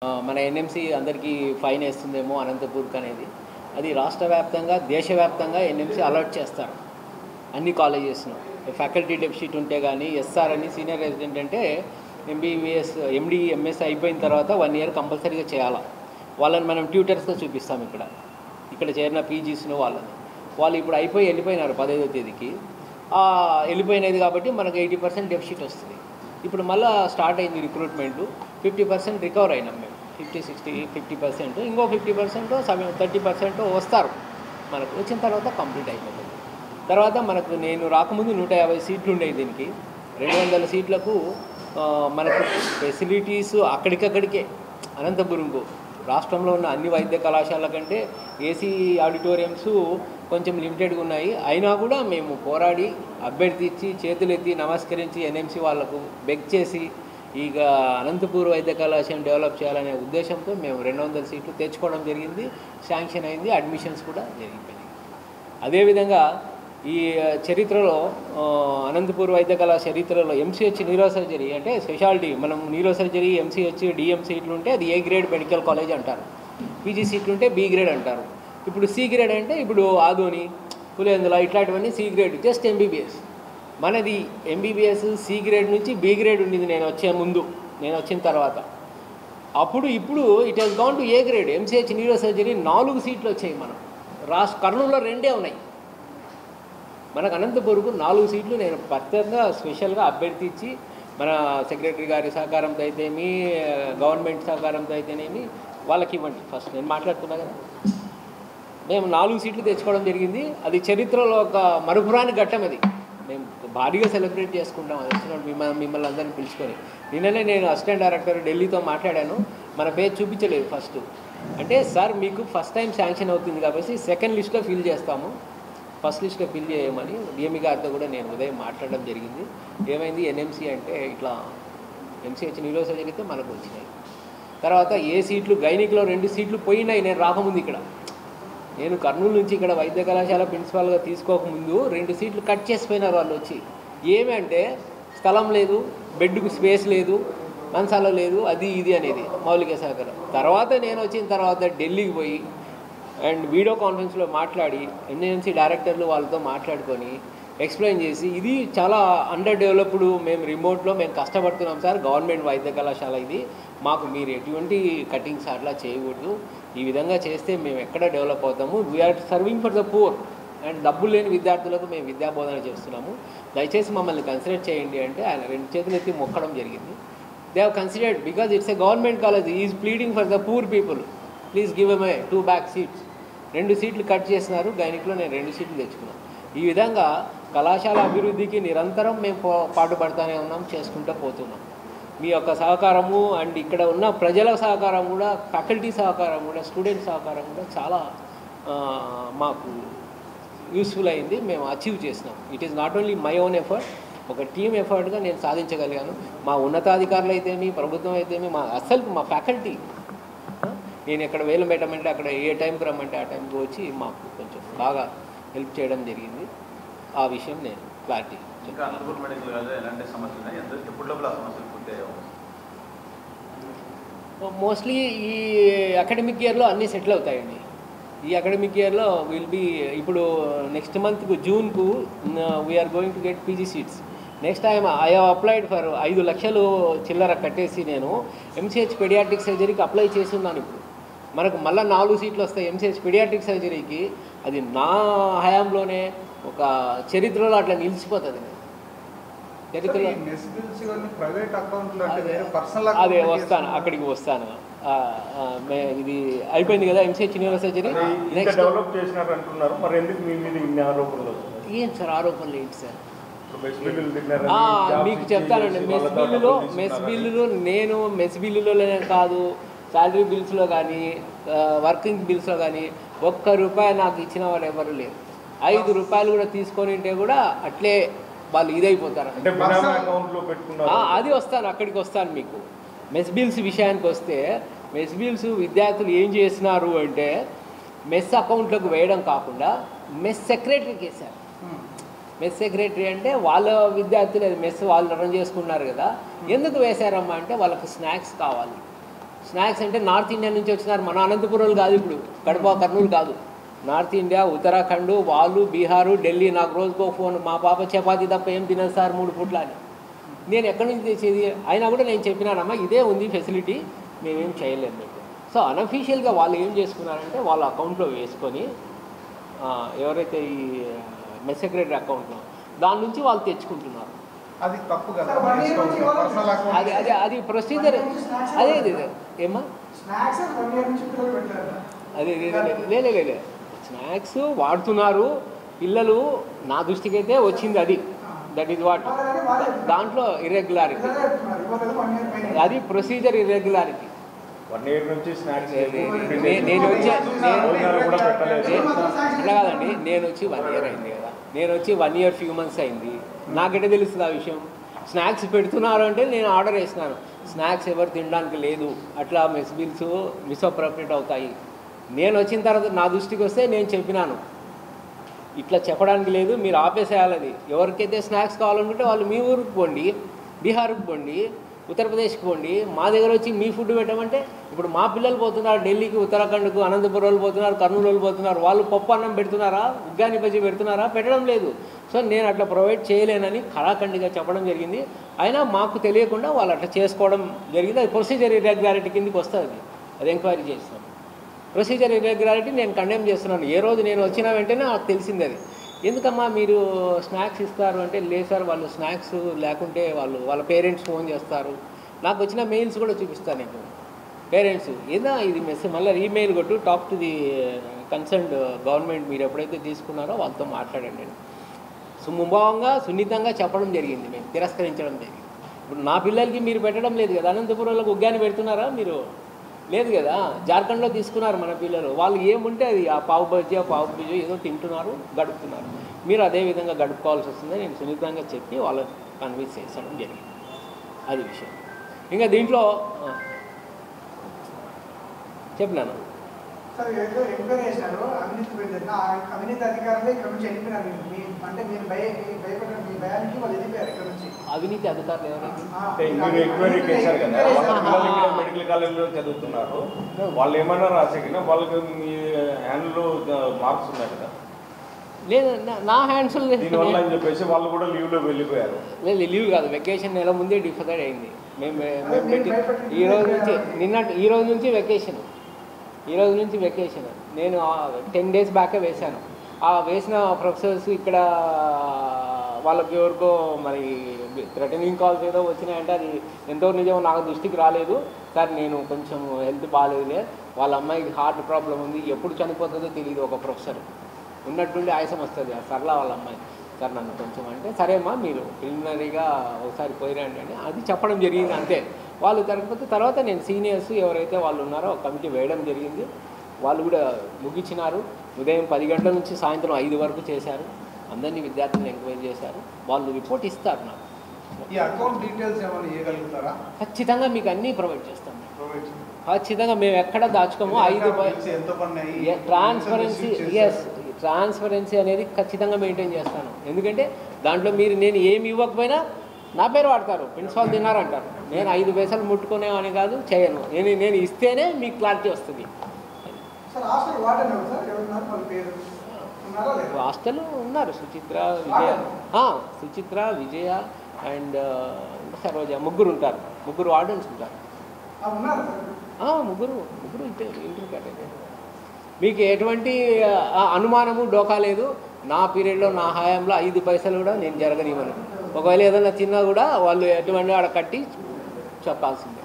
మన ఎన్ఎంసీ అందరికీ ఫైన్ వేస్తుందేమో అనంతపూర్కి అనేది. అది రాష్ట్ర వ్యాప్తంగా దేశవ్యాప్తంగా ఎన్ఎంసీ అలర్ట్ చేస్తారు అన్ని కాలేజెస్ను. ఫ్యాకల్టీ డెఫిసిట్ ఉంటే కానీ ఎస్ఆర్ అని సీనియర్ రెసిడెంట్ అంటే ఎంబీబీఎస్ ఎండి ఎంఎస్ అయిపోయిన తర్వాత 1 ఇయర్ కంపల్సరీగా చేయాలి. వాళ్ళని మనం ట్యూటర్స్గా చూపిస్తాం. ఇక్కడ చేరిన పీజీస్ను వాళ్ళు ఇప్పుడు వెళ్ళిపోయినారు 15వ తేదీకి. వెళ్ళిపోయినది కాబట్టి మనకు 80% డెఫిసిట్ వస్తుంది. ఇప్పుడు మళ్ళీ స్టార్ట్ అయింది రిక్రూట్మెంట్. 50% రికవర్ అయినాం మేము. 50% ఇంకో 50% 30% వస్తారు. మనకు వచ్చిన తర్వాత కంప్లీట్ అయిపోతుంది. తర్వాత మనకు నేను రాకముందు 150 సీట్లు ఉండేవి. దీనికి 200 సీట్లకు మనకు ఫెసిలిటీస్ అక్కడికక్కడికే అనంతపురంకు రాష్ట్రంలో ఉన్న అన్ని వైద్య కళాశాల కంటే ఏసీ ఆడిటోరియంస్ కొంచెం లిమిటెడ్గా ఉన్నాయి. అయినా కూడా మేము పోరాడి అభ్యర్థి ఇచ్చి చేతులెత్తి నమస్కరించి ఎన్ఎంసీ వాళ్లకు బెగ్ చేసి ఇక అనంతపూర్ వైద్య కళాశాలను డెవలప్ చేయాలనే ఉద్దేశంతో మేము 200 సీట్లు తెచ్చుకోవడం జరిగింది. శాంక్షన్ అయింది. అడ్మిషన్స్ కూడా జరిగిపోయినాయి. అదేవిధంగా ఈ చరిత్రలో అనంతపూర్ వైద్య కళాశాల చరిత్రలో ఎంసీహెచ్ న్యూరో సర్జరీ అంటే స్పెషాలిటీ. మనం న్యూరో సర్జరీ ఎంసీహెచ్ డిఎం సీట్లు ఉంటే అది ఏ గ్రేడ్ మెడికల్ కాలేజ్ అంటారు. పీజీ సీట్లు ఉంటే బి గ్రేడ్ అంటారు. ఇప్పుడు సి గ్రేడ్ అంటే ఇప్పుడు ఆదోని పులివెందుల ఇట్లాంటివన్నీ సి గ్రేడ్ జస్ట్ ఎంబీబీఎస్. మనది ఎంబీబీఎస్ సి గ్రేడ్ నుంచి బి గ్రేడ్ ఉండింది నేను వచ్చిన తర్వాత. ఇప్పుడు it has gown to A grade. MCh neuro surgery 4 సీట్లు వచ్చాయి. మనం కర్నూలులో 2 ఉన్నాయి. మనకు అనంతపూర్కు 4 సీట్లు నేను ప్రత్యేకంగా స్పెషల్గా అభ్యర్థి ఇచ్చి మన సెక్రటరీ గారి సహకారంతో అయితేమి గవర్నమెంట్ సహకారంతో అయితేనేమి వాళ్ళకి ఇవ్వండి. ఫస్ట్ నేను మాట్లాడుతున్నా కదా, మేము 4 సీట్లు తెచ్చుకోవడం జరిగింది. అది చరిత్రలో ఒక మరుపురాని ఘట్టం. అది మేము భారీగా సెలబ్రేట్ చేసుకుంటాం. అది వచ్చినప్పుడు మిమ్మల్ని అందరినీ పిలుచుకొని. నిన్ననే నేను అసిస్టెంట్ డైరెక్టర్ ఢిల్లీతో మాట్లాడాను. మన పేరు చూపించలేదు ఫస్ట్. అంటే సార్ మీకు ఫస్ట్ టైం శాంక్షన్ అవుతుంది కాబట్టి సెకండ్ లిస్ట్లో ఫిల్ చేస్తాము, ఫస్ట్ లిస్ట్లో ఫిల్ చేయమని డిఎంఈ గారితో కూడా నేను ఉదయం మాట్లాడడం జరిగింది. ఏమైంది ఎన్ఎంసీ అంటే ఇట్లా ఎంసీహెచ్ న్యూరో సర్జరీతో మనకు వచ్చినాయి. తర్వాత ఏ సీట్లు గైనిక్లో 2 సీట్లు పోయినాయి. నేను రాకముందు నేను కర్నూలు నుంచి ఇక్కడ వైద్య కళాశాల ప్రిన్సిపాల్గా తీసుకోకముందు 2 సీట్లు కట్ చేసిపోయినారు వాళ్ళు వచ్చి. ఏమంటే స్థలం లేదు, బెడ్కు స్పేస్ లేదు, మంచాల లేదు, అది ఇది అనేది మౌలిక సహకారం. తర్వాత నేను వచ్చిన తర్వాత ఢిల్లీకి పోయి అండ్ వీడియో కాన్ఫరెన్స్లో మాట్లాడి ఎన్ఎంసీ డైరెక్టర్లు వాళ్ళతో మాట్లాడుకొని ఎక్స్ప్లెయిన్ చేసి ఇది చాలా అండర్ డెవలప్డ్, మేము రిమోట్లో మేము కష్టపడుతున్నాం సార్, గవర్నమెంట్ వైద్య కళాశాల ఇది, మాకు మీరు ఎటువంటి కటింగ్స్ అట్లా చేయకూడదు, ఈ విధంగా చేస్తే మేము ఎక్కడ డెవలప్ అవుతాము, we are serving for the poor and డబ్బులు లేని విద్యార్థులకు మేము విద్యాబోధన చేస్తున్నాము, దయచేసి మమ్మల్ని కన్సిడర్ చేయండి అంటే ఆయన 2 చేతులు ఎత్తి మొక్కడం జరిగింది. They have considered because it's a government college, is pleading for the poor people, please give M 2 back seats. 2 సీట్లు కట్ చేసినారు. గైనిక్లో నేను 2 సీట్లు తెచ్చుకున్నాను. ఈ విధంగా కళాశాల అభివృద్ధికి నిరంతరం మేము పాటుపడుతూనే ఉన్నాం, చేసుకుంటూ పోతున్నాం. మీ యొక్క సహకారము అండ్ ఇక్కడ ఉన్న ప్రజల సహకారం కూడా, ఫ్యాకల్టీ సహకారం కూడా, స్టూడెంట్ సహకారం కూడా చాలా మాకు యూస్ఫుల్ అయింది. మేము అచీవ్ చేసినాం. It is not only my own effort, ఒక టీమ్ ఎఫర్ట్గా నేను సాధించగలిగాను. మా ఉన్నతాధికారులు అయితేమి, ప్రభుత్వం అయితేమి, మా ఫ్యాకల్టీ, నేను ఎక్కడ వేలు పెట్టమంటే అక్కడ ఏ టైంకి రమ్మంటే ఆ టైంకి వచ్చి మాకు కొంచెం బాగా హెల్ప్ చేయడం జరిగింది. ఆ విషయం నేను క్లారిటీ. మోస్ట్లీ ఈ అకాడమిక్ ఇయర్లో అన్నీ సెటిల్ అవుతాయండి. ఈ అకాడమిక్ ఇయర్లో ఇప్పుడు నెక్స్ట్ మంత్కు జూన్కు we're going to get PG seats. Next I have applied for 5 లక్షలు చిల్లర కట్టేసి నేను ఎంసీహెచ్ పెడియాట్రిక్ సర్జరీకి అప్లై చేసి ఉన్నాను. ఇప్పుడు మనకు మళ్ళీ 4 సీట్లు వస్తాయి ఎంసీహెచ్ పెడియాట్రిక్ సర్జరీకి. అది నా హయాంలోనే ఒక చరిత్రలో అట్లా నిలిచిపోతుంది. చరిత్రలో అదే వస్తాను, అక్కడికి వస్తాను. ఇది అయిపోయింది కదా ఎంసీహెచ్ న్యూరో సర్జరీ. నెక్స్ట్ ఏం సార్ ఆరోపణలు ఏంటి సార్? మీకు చెప్తానండి. మెస్ బిల్లులోనే కాదు, శాలరీ బిల్స్లో కానీ, వర్కింగ్ బిల్స్లో కానీ ₹1 నాకు ఇచ్చిన వాడు ఎవరు లేరు. ₹5 కూడా తీసుకొని ఉంటే కూడా అట్లే వాళ్ళు ఇదైపోతారు. అది వస్తాను, అక్కడికి వస్తాను. మీకు మెస్ బిల్స్ విషయానికి వస్తే, మెస్ బిల్స్ విద్యార్థులు ఏం చేసినారు అంటే మెస్ అకౌంట్లోకి వేయడం కాకుండా మెస్ సెక్రటరీకి వేశారు. మెస్ సెక్రటరీ అంటే వాళ్ళ విద్యార్థులు మెస్ వాళ్ళు రన్ చేసుకున్నారు కదా, ఎందుకు వేశారమ్మా అంటే వాళ్ళకి స్నాక్స్ కావాలి. స్నాక్స్ అంటే నార్త్ ఇండియా నుంచి వచ్చినారు, మన అనంతపురం కాదు, ఇప్పుడు కడప కర్నూలు కాదు, నార్త్ ఇండియా, ఉత్తరాఖండ్, వాళ్ళు బీహారు, ఢిల్లీ. నాకు రోజుకో ఫోన్, మా పాప చపాతీ తప్ప ఏం తినదు సార్ 3 పూట్ల అని. నేను ఎక్కడి నుంచి తెచ్చేది? అయినా కూడా నేను చెప్పినానమ్మా ఇదే ఉంది ఫెసిలిటీ, మేమేం చేయలేము మీకు. సో అన్అఫీషియల్గా వాళ్ళు ఏం చేసుకున్నారంటే వాళ్ళ అకౌంట్లో వేసుకొని, ఎవరైతే ఈ మెస్ సెక్రటరీ అకౌంట్లో దాని నుంచి వాళ్ళు తెచ్చుకుంటున్నారు. అది తప్పు కదా, అది ప్రొసీజర్. అదే ఏమా అదే లేదు స్నాక్స్ వాడుతున్నారు పిల్లలు. నా దృష్టికి అయితే వచ్చింది అది, దట్ ఈజ్ వాట్. దాంట్లో ఇర్రెగ్యులారిటీ, అది ప్రొసీజర్ ఇర్రెగ్యులారిటీ. 1 year నుంచి స్నాక్స్ నేను వచ్చి అట్లా కాదండి, నేను వచ్చి 1 year అయింది కదా, నేను వచ్చి 1 year few months అయింది. నాకెటే తెలుస్తుంది ఆ విషయం. స్నాక్స్ పెడుతున్నారు అంటే నేను ఆర్డర్ వేసినాను, స్నాక్స్ ఎవరు తినడానికి లేదు, అట్లా మెస్ బిల్స్ మిస్అప్రోప్రియేట్ అవుతాయి. నేను వచ్చిన తర్వాత నా దృష్టికి వస్తే నేను చెప్పినాను ఇట్లా చెప్పడానికి లేదు, మీరు ఆపేసేయాలి. అది ఎవరికైతే స్నాక్స్ కావాలనుకుంటే వాళ్ళు మీ ఊరికి పోండి, బీహార్కి పోండి, ఉత్తరప్రదేశ్కి పోండి. మా దగ్గర వచ్చి మీ ఫుడ్ పెట్టమంటే ఇప్పుడు మా పిల్లలు పోతున్నారు ఢిల్లీకి, ఉత్తరాఖండ్కు, అనంతపురం వాళ్ళు పోతున్నారు, కర్నూలు వాళ్ళు పోతున్నారు. వాళ్ళు పప్పు అన్నం పెడుతున్నారా, ఉగ్గాని బజ్జీ పెడుతున్నారా? పెట్టడం లేదు. సో నేను అట్లా ప్రొవైడ్ చేయలేనని ఖరాఖండిగా చెప్పడం జరిగింది. అయినా మాకు తెలియకుండా వాళ్ళు అట్లా చేసుకోవడం జరిగింది. అది ప్రొసీజర్ ఇర్రెగ్యులారిటీ కిందకి వస్తుంది. అది ఎంక్వైరీ చేస్తాం. ప్రొసీజర్ ఇర్రెగ్యులారిటీ నేను కండెమ్ చేస్తున్నాను. ఏ రోజు నేను వచ్చిన వెంటనే నాకు తెలిసింది అది. ఎందుకమ్మా మీరు స్నాక్స్ ఇస్తారు అంటే, లేదు సార్ వాళ్ళు స్నాక్స్ లేకుంటే వాళ్ళ పేరెంట్స్ ఫోన్ చేస్తారు. నాకు వచ్చిన మెయిల్స్ కూడా చూపిస్తాను నీకు. పేరెంట్స్ ఏదా ఇది మెసేజ్ మళ్ళీ ఈమెయిల్ కొట్టు, talk to the concerned government, మీరు ఎప్పుడైతే తీసుకున్నారో వాళ్ళతో మాట్లాడండి. నేను సుముభావంగా సున్నితంగా చెప్పడం జరిగింది, మేము తిరస్కరించడం జరిగింది. ఇప్పుడు నా పిల్లలకి మీరు పెట్టడం లేదు కదా, అనంతపురంలో ఉగ్గాని పెడుతున్నారా మీరు? లేదు కదా. జార్ఖండ్లో తీసుకున్నారు మన పిల్లలు, వాళ్ళు ఏముంటే అది ఆ పావు బజ్జీ ఏదో తింటున్నారు, గడుపుతున్నారు. మీరు అదే విధంగా గడుపుకోవాల్సి వస్తుందని నేను సున్నితంగా చెప్పి వాళ్ళని కన్విన్స్ చేసడం జరిగింది. అది విషయం. ఇంకా దీంట్లో చెప్పినాను సార్, ఏదో ఎంక్వైరీ చేశారు అవినీతి అధికారులు ఇక్కడ నుంచి వెళ్ళిపోయినారు. అంటే మీరు భయపడిన మీ భయానికి వాళ్ళు వెళ్ళిపోయారు ఇక్కడ నుంచి. అవినీతి అధికారులు మీరు ఎంక్వైరీ చేశారు కదా, మెడికల్ కాలేజ్లో చదువుతున్నారు, వాళ్ళు ఏమన్నా రాసేకినా వాళ్ళకి మీ హ్యాండ్లో మార్క్స్ ఉన్నాయి కదా? లేదు, నా హ్యాండ్స్ దీనివల్ల అని చెప్పేసి వాళ్ళు కూడా లీవ్లో వెళ్ళిపోయారు. లేదు, లీవ్ కాదు, వెకేషన్ నెల ముందే డిఫైడ్ అయింది. మేము పెట్టి ఈ రోజు నుంచి వెకేషన్ నేను 10 days బ్యాకే వేశాను. ఆ వేసిన ప్రొఫెసర్స్ ఇక్కడ వాళ్ళకి ఎవరికో మరి థ్రెటనింగ్ కాల్స్ ఏదో వచ్చినాయంటే అది ఎంతో నిజం నాకు దృష్టికి రాలేదు సార్. నేను కొంచెం హెల్త్ బాగాలేదులే, వాళ్ళ అమ్మాయికి హార్ట్ ప్రాబ్లం ఉంది, ఎప్పుడు చనిపోతుందో తెలియదు. ఒక ప్రొఫెసర్ ఉన్నట్టుండి ఆయాసం వస్తుంది, ఆ సర్లా వాళ్ళ అమ్మాయి. సార్ నన్ను కొంచెం అంటే, సరేమ్మా మీరు ప్రిలిమినరీగా ఒకసారి పోయిరండి అని అది చెప్పడం జరిగింది, అంతే. వాళ్ళు తిరగకపోతే తర్వాత నేను సీనియర్స్ ఎవరైతే వాళ్ళు ఉన్నారో ఒక కమిటీ వేయడం జరిగింది. వాళ్ళు కూడా ముగించినారు. ఉదయం 10 గంటల నుంచి సాయంత్రం 5 వరకు చేశారు. అందరినీ విద్యార్థులను ఎంక్వైరీ చేశారు. వాళ్ళు రిపోర్ట్ ఇస్తారు నాకు. ఈ అకౌంట్ డీటెయిల్స్ ఏమైనా ఇవ్వగలుగుతారా? ఖచ్చితంగా మీకు అన్నీ ప్రొవైడ్ చేస్తాం. ఖచ్చితంగా మేము ఎక్కడ దాచుకోము. 5 ట్రాన్స్పరెన్సీ అనేది ఖచ్చితంగా మెయింటైన్ చేస్తాను. ఎందుకంటే దాంట్లో నేను ఏమి ఇవ్వకపోయినా నా పేరు వాడతారు, ప్రిన్సిపాల్ తిన్నారంటారు. నేను 5 పైసలు ముట్టుకునేవాని కాదు, చేయను. నేను ఇస్తేనే మీకు క్లారిటీ వస్తుంది. హాస్టల్ ఉన్నారు, సుచిత్ర, విజయ అండ్ సరోజ, ముగ్గురు ఉంటారు. ముగ్గురు వార్డెన్స్ ఉంటారు. ముగ్గురు ఇంటర్ కేటగిరీ. మీకు ఎటువంటి అనుమానము డోకా లేదు. నా పీరియడ్లో నా హయాంలో 5 పైసలు కూడా నేను జరగనివ్వను. ఒకవేళ ఏదైనా తిన్నా కూడా వాళ్ళు ఎటువంటి ఆడ కట్టి చెప్పాల్సిందే.